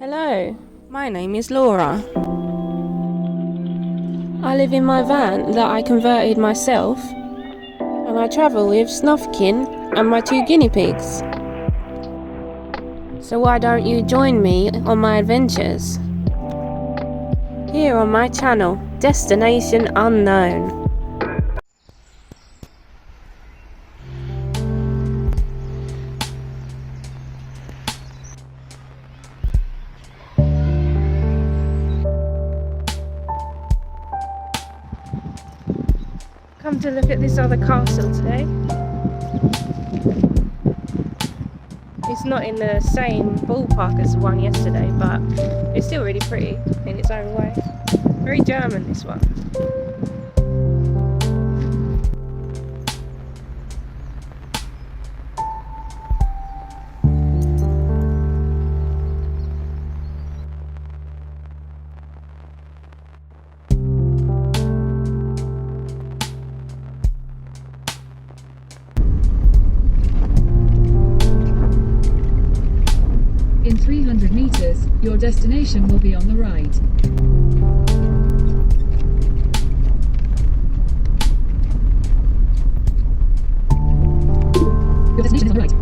Hello, my name is Laura. I live in my van that I converted myself, and I travel with Snuffkin and my 2 guinea pigs. So why don't you join me on my adventures? Here on my channel, Destination Unknown. Come to look at this other castle today. It's not in the same ballpark as the one yesterday, but it's still really pretty in its own way. Very German, this one. In 300 meters, your destination will be on the right. Your destination is on the right.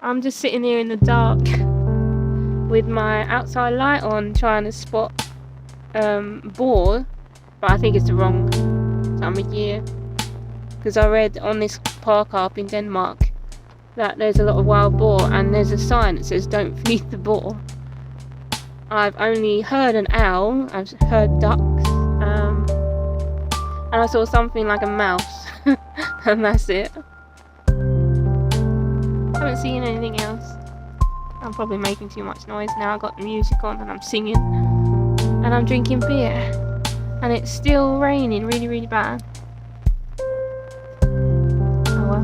I'm just sitting here in the dark with my outside light on trying to spot boar, but I think it's the wrong time of year because I read on this park up in Denmark that there's a lot of wild boar and there's a sign that says don't feed the boar. I've only heard an owl, I've heard ducks, and I saw something like a mouse and that's it. Haven't seen anything else. I'm probably making too much noise now. I've got the music on and I'm singing and I'm drinking beer and it's still raining really bad. Oh well,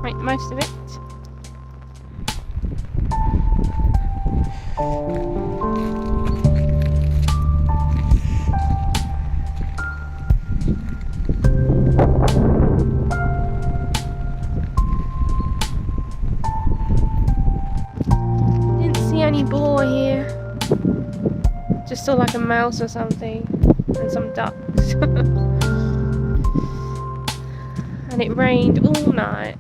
make the most of it. Any boar here, just saw like a mouse or something and some ducks. And it rained all night.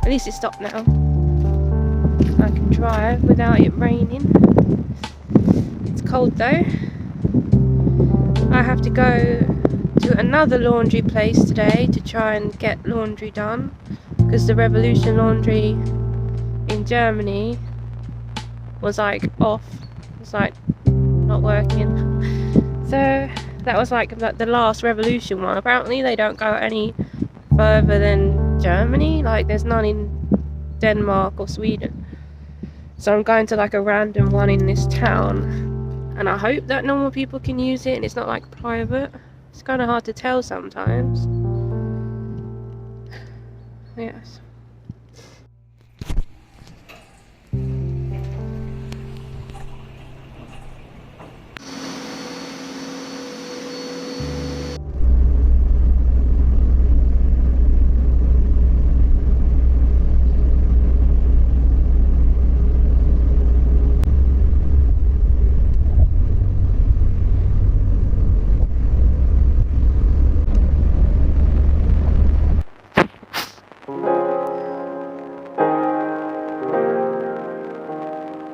At least it stopped now. I can drive without it raining. It's cold though. I have to go to another laundry place today to try and get laundry done because the Revolution laundry in Germany was like off, it's like not working. So that was like the last Revolution one. Apparently they don't go any further than Germany, like there's none in Denmark or Sweden. So I'm going to like a random one in this town and I hope that normal people can use it and it's not like private. It's kind of hard to tell sometimes. Yes.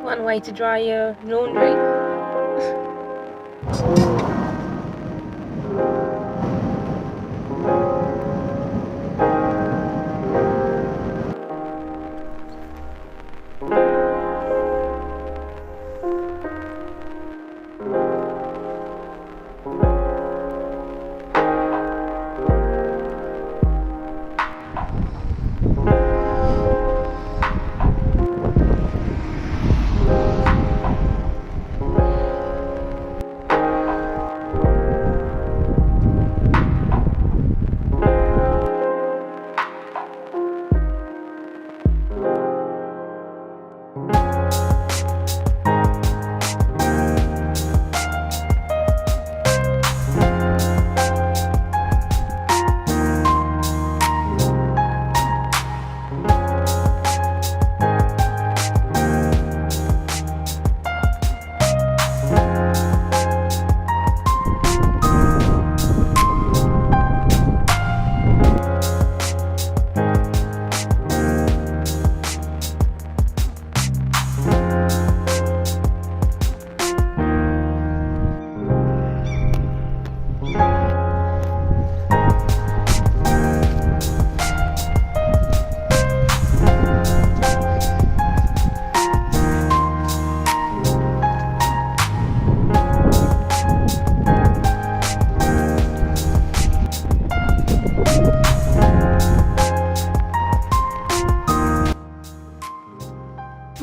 One way to dry your laundry.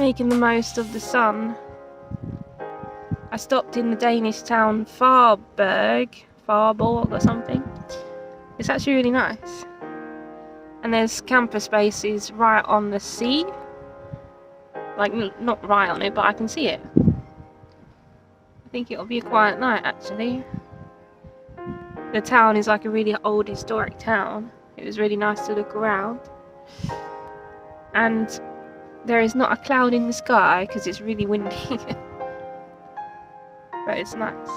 making the most of the sun. I stopped in the Danish town Faaborg or something. It's actually really nice. And there's camper spaces right on the sea. Like, not right on it, but I can see it. I think it'll be a quiet night, actually. The town is like a really old historic town. It was really nice to look around. And there is not a cloud in the sky because it's really windy. But it's nice.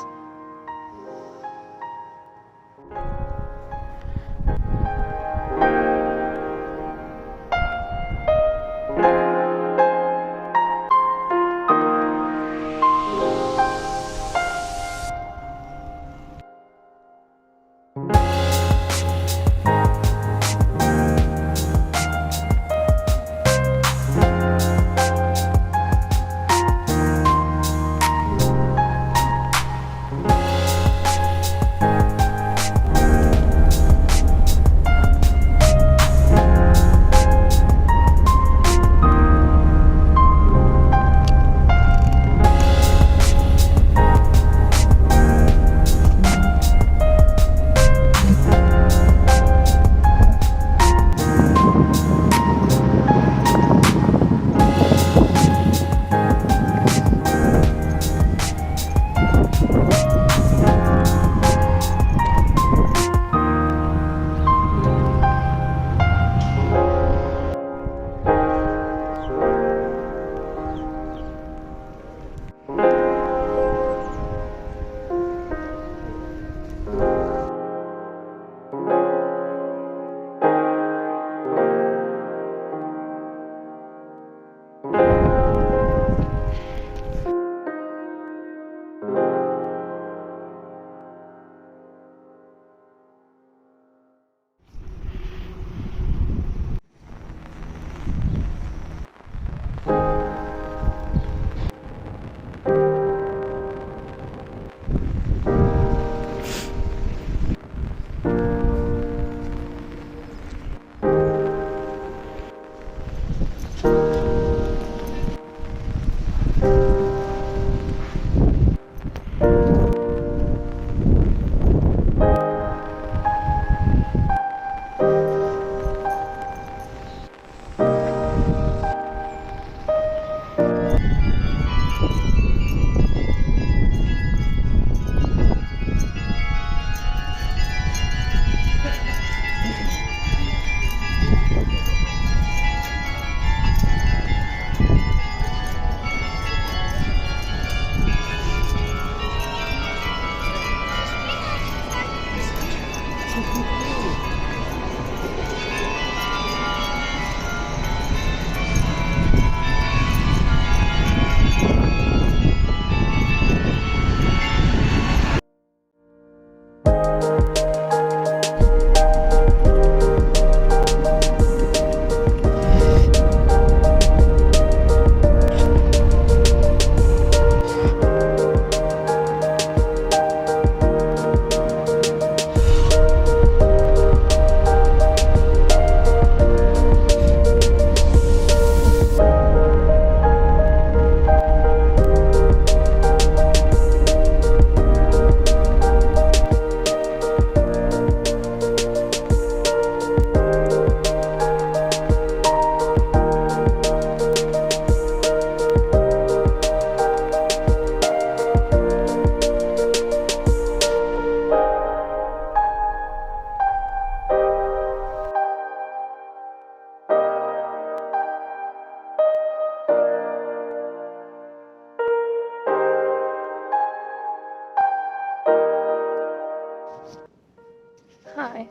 Hi.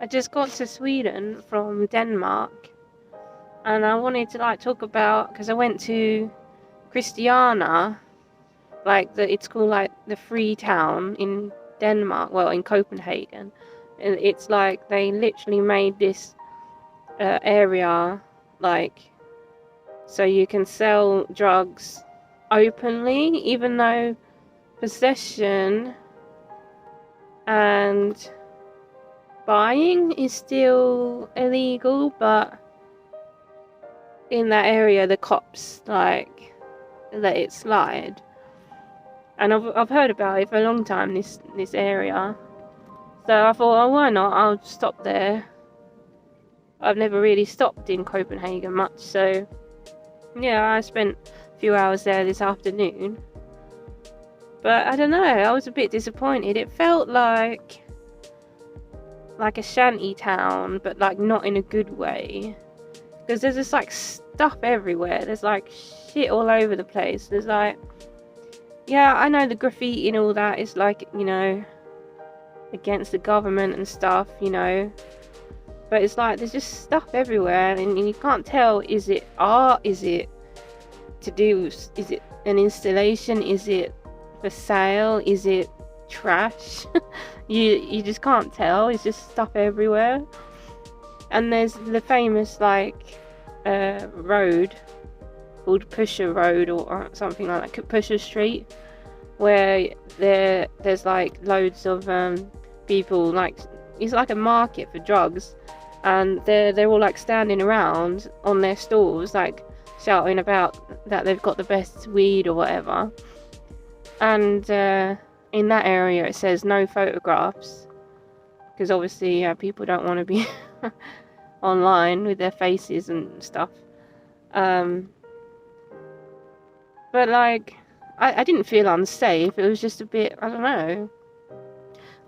I just got to Sweden from Denmark, and I wanted to talk about, because I went to Christiania, it's called the free town in Denmark, well, in Copenhagen, and it's like they literally made this area so you can sell drugs openly, even though possession and buying is still illegal, but in that area the cops like let it slide. And I've heard about it for a long time, this area. So I thought, oh, why not? I'll stop there. I've never really stopped in Copenhagen much, so yeah, I spent a few hours there this afternoon. But I don't know, I was a bit disappointed. It felt like a shanty town, but like not in a good way. Because there's just like stuff everywhere. There's like shit all over the place. There's like, yeah, I know the graffiti and all that is like, you know, against the government and stuff, you know. But it's like there's just stuff everywhere, and you can't tell, is it art, is it is it an installation, is it for sale, is it trash? you just can't tell. It's just stuff everywhere. And there's the famous like road called Pusher Road or something like that, Pusher Street, where there's like loads of people, like it's like a market for drugs, and they're all like standing around on their stalls like shouting about that they've got the best weed or whatever. And in that area it says no photographs, because obviously people don't want to be online with their faces and stuff. But like I didn't feel unsafe. It was just a bit, I don't know,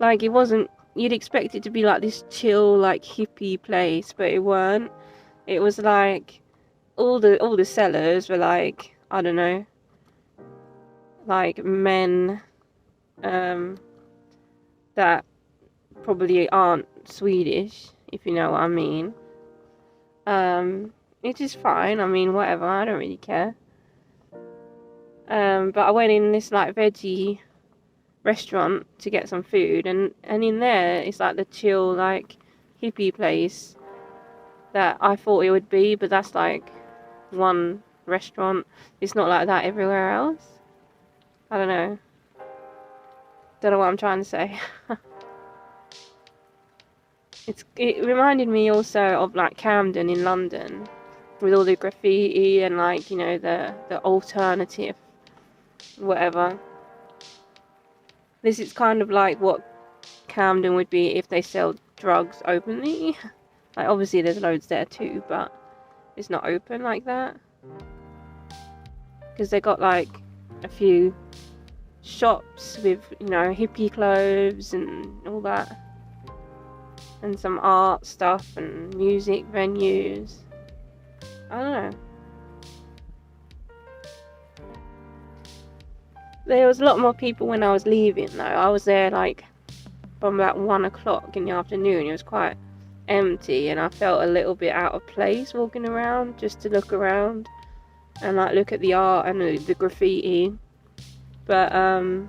like it wasn't, you'd expect it to be like this chill like hippie place, but it weren't. It was like all the sellers were like, I don't know, like men that probably aren't Swedish, if you know what I mean. It is fine, I mean, whatever, I don't really care. But I went in this like veggie restaurant to get some food, and in there it's like the chill like hippie place that I thought it would be, but that's like one restaurant. It's not like that everywhere else. I don't know what I'm trying to say. It reminded me also of like Camden in London, with all the graffiti and like, you know, the alternative whatever. This is kind of like what Camden would be if they sell drugs openly. Like obviously there's loads there too, but it's not open like that, because they got like a few shops with, you know, hippie clothes and all that, and some art stuff and music venues. I don't know. There was a lot more people when I was leaving though. I was there like from about 1 o'clock in the afternoon. It was quite empty, and I felt a little bit out of place walking around, just to look around and like look at the art and the graffiti. But on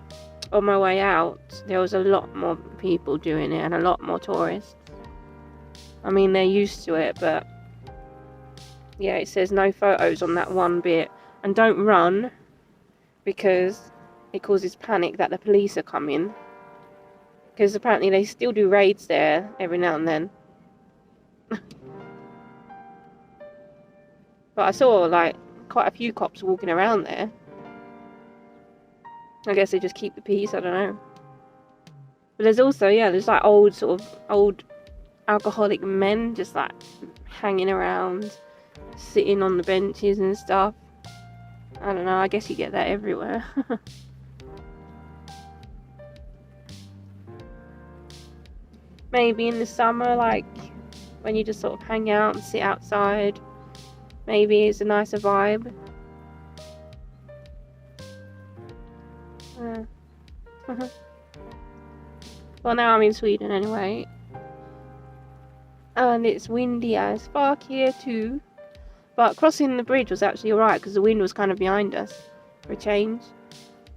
my way out there was a lot more people doing it, and a lot more tourists. I mean, they're used to it, but yeah, it says no photos on that one bit, and don't run, because it causes panic that the police are coming, because apparently they still do raids there every now and then. But I saw like quite a few cops walking around there. I guess they just keep the peace, I don't know. But there's also, yeah, there's like old alcoholic men just like hanging around, sitting on the benches and stuff. I don't know, I guess you get that everywhere. Maybe in the summer, like when you just sort of hang out and sit outside, maybe it's a nicer vibe. Well, now I'm in Sweden anyway, and it's windy as fuck here too. But crossing the bridge was actually alright, because the wind was kind of behind us for a change.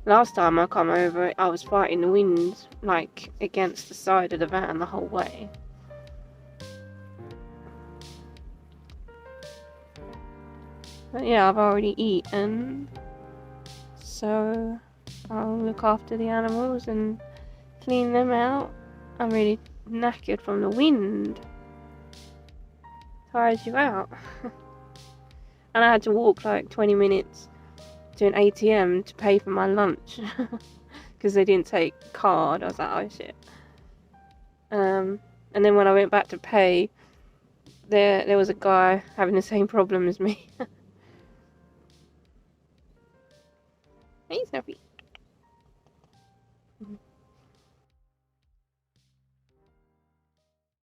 Last time I come over, I was fighting the wind like against the side of the van the whole way. But yeah, I've already eaten, so I'll look after the animals and clean them out. I'm really knackered from the wind. Tires you out. And I had to walk like 20 minutes to an ATM to pay for my lunch because they didn't take card. I was like, oh shit. And then when I went back to pay, there was a guy having the same problem as me.